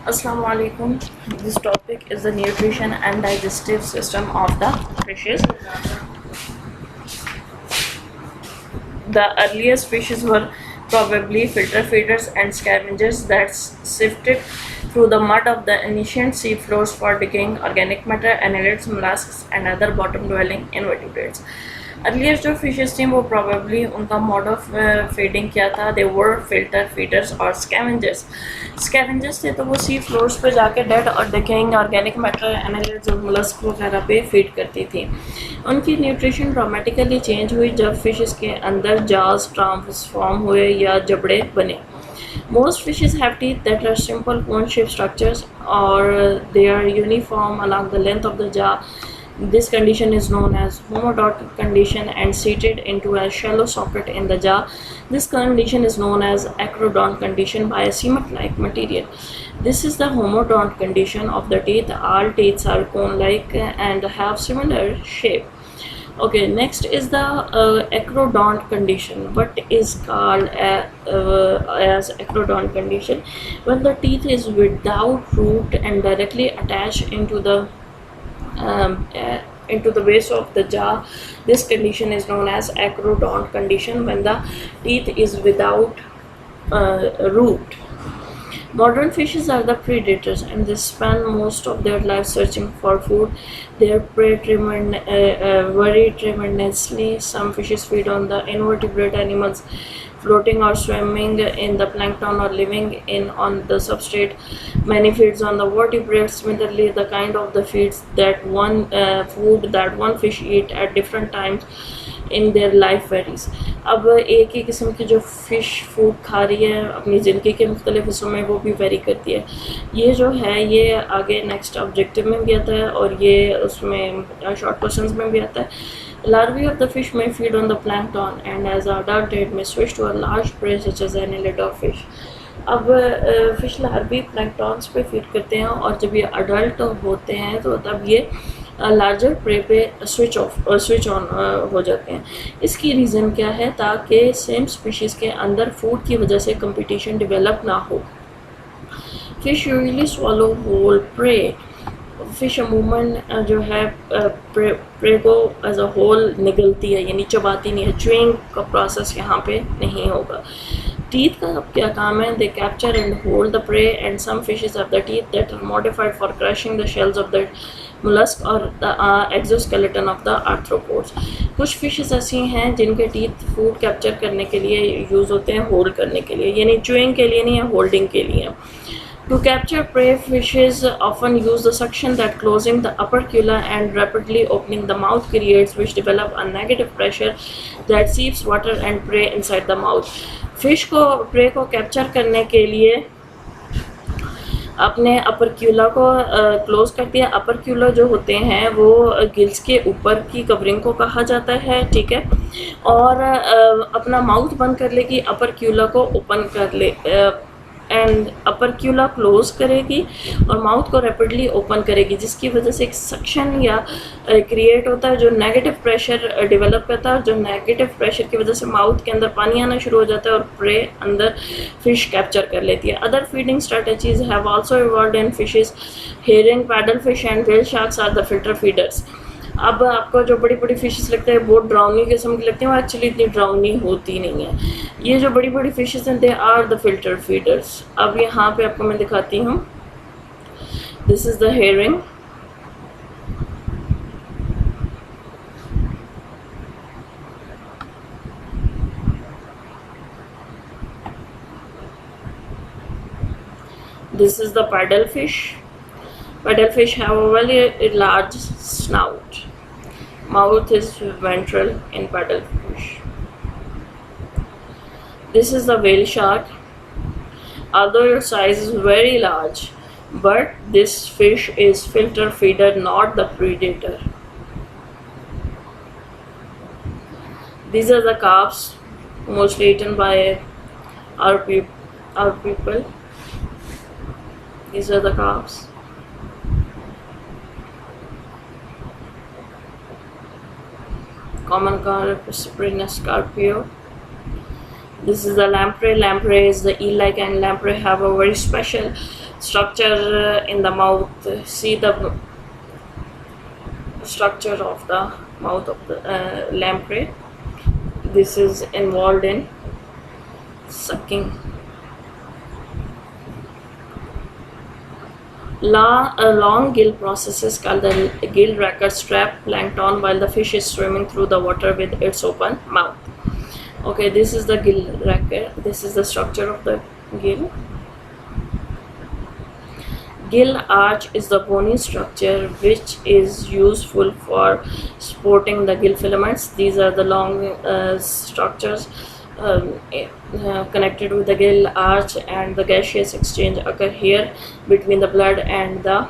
Assalamu alaikum. This topic is the nutrition and digestive system of the fishes. The earliest fishes were probably filter feeders and scavengers that sifted through the mud of the ancient sea floors for decaying organic matter, annelids, mollusks, and other bottom-dwelling invertebrates. Earlier जो fishes थी वो probably उनका mode of feeding क्या था, दे वर filter feeders और scavengers थे, तो वो सी फ्लोर्स पे जाके डेड और डिकेइंग ऑर्गेनिक मैटर, एनालिड्स और मोलस्क वगैरह पे फीड करती थी। उनकी न्यूट्रिशन ड्रामेटिकली चेंज हुई जब फिशेस के अंदर जाज ट्रांसफॉर्म हुए या जबड़े बने। Most fishes have teeth that are simple cone-shaped structures or they are uniform along the length of the jaw. This condition is known as homodont condition and seated into a shallow socket in the jaw. This condition is known as acrodont condition by a cement-like material. This is the homodont condition of the teeth. All teeth are cone-like and have similar shape. Okay, next is the acrodont condition. What is called as acrodont condition? When the teeth is without root and directly attached into the base of the jaw. This condition is known as acrodont condition when the teeth is without root. Modern fishes are the predators and they spend most of their life searching for food. They prey very tremendously. Some fishes feed on the invertebrate animals floating or swimming in the plankton or living on the substrate. Many feeds on the vertebrates. Similarly, the kind of the feeds that food that one fish eat at different times in their life varies. अब एक ही किस्म की जो fish food खा रही है अपनी ज़िंदगी के मुख्तलिफ हिस्सों में, वो भी वेरी करती है। ये जो है ये आगे नेक्स्ट ऑब्जेक्टिव में भी आता है और ये उसमें शॉर्ट क्वेश्चंस में भी आता है। Larvae of the fish may feed on the plankton and as adult it may switch to a large prey such as annelid or fish. अब फिश लार्वी प्लैंक्टॉन्स पे फीड करते हैं और जब ये अडल्ट होते हैं तो तब ये लार्जर प्रे पे स्विच ऑन हो जाते हैं। इसकी रीज़न क्या है? ताकि सेम स्पीशीज़ के अंदर फूड की वजह से कंपटीशन डेवलप ना हो। Fish usually swallow whole prey. Fish अमूमन जो है प्रे को एज अ होल निगलती है, यानी चबाती नहीं है। च्यूइंग का प्रोसेस यहाँ पे नहीं होगा। टीथ का क्या काम है? They capture and hold the prey and some fishes have the teeth that are modified for crushing the shells of the mollusk और the exoskeleton of the arthropods. कुछ फिशेस ऐसी हैं जिनके टीथ फूड कैप्चर करने के लिए use होते हैं, होल्ड करने के लिए, यानी च्यूइंग के लिए नहीं है, होल्डिंग के लिए। To capture prey, fishes often use the suction that closing the opercula and rapidly opening the mouth creates, which develop a negative pressure that seeps water and prey inside the mouth. Fish को prey को capture करने के लिए अपने अपरक्यूला को close कर दिया। अपरक्यूला जो होते हैं वो गिल्स के ऊपर की कवरिंग को कहा जाता है, ठीक है। और अपना माउथ बंद कर लेगी, अपरक्यूला को ओपन कर ले एंड अपरक्यूला क्लोज करेगी और माउथ को रैपिडली ओपन करेगी, जिसकी वजह से एक सक्शन या क्रिएट होता है जो नेगेटिव प्रेशर डेवलप करता है। जो नेगेटिव प्रेशर की वजह से माउथ के अंदर पानी आना शुरू हो जाता है और प्रे अंदर फिश कैप्चर कर लेती है। Other feeding strategies have also evolved in fishes. Herring, paddle fish and whale sharks are the filter feeders. अब आपको जो बड़ी बड़ी फिशेस लगता है बहुत ड्राउनी किस्म की लगती हैं, वो एक्चुअली इतनी ड्राउनी होती नहीं है। ये जो बड़ी बड़ी फिशेस हैं they are the filter feeders. अब यहाँ पे आपको मैं दिखाती हूँ। This is the herring. This is the paddlefish. Paddlefish have a very large snout. Mouth is ventral in paddlefish. This is the whale shark. Although its size is very large, but this fish is filter feeder, not the predator. These are the carps, mostly eaten by our people. These are the carps. Common carp, Cyprinus scarpio. This is the lamprey. Lamprey is the eel-like, and lamprey have a very special structure in the mouth. See the structure of the mouth of the lamprey. This is involved in sucking. A long gill process is called the gill rackets trap plankton while the fish is swimming through the water with its open mouth. Okay, this is the gill racket. This is the structure of the gill. Gill arch is the bony structure which is useful for supporting the gill filaments. These are the long structures connected with the gill arch, and the gaseous exchange occur here between the blood and the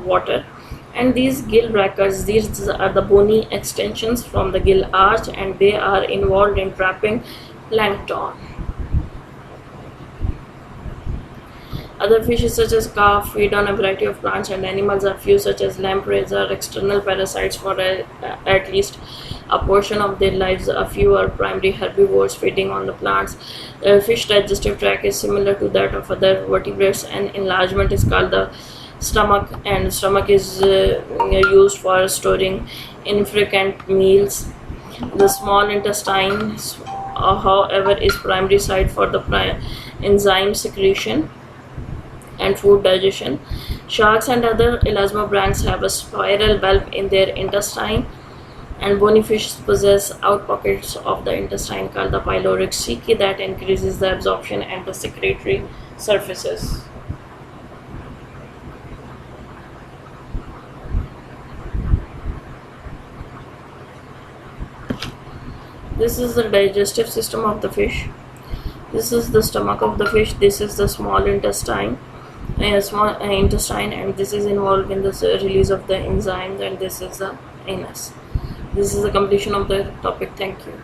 water. And these gill rackets, these are the bony extensions from the gill arch, and they are involved in trapping plankton. Other fishes such as carp feed on a variety of plants and animals. A few such as lampreys are external parasites for at least a portion of their lives. A few are primary herbivores feeding on the plants. Fish digestive tract is similar to that of other vertebrates. An enlargement is called the stomach, and stomach is used for storing infrequent meals. The small intestine, however, is primary site for the enzyme secretion and food digestion. Sharks and other elasmobranchs have a spiral valve in their intestine, and bony fish possess outpockets of the intestine called the pyloric cecae that increases the absorption and the secretory surfaces. This is the digestive system of the fish. This is the stomach of the fish. This is the small intestine, and this is involved in the release of the enzymes, and this is the anus. This is the completion of the topic. Thank you.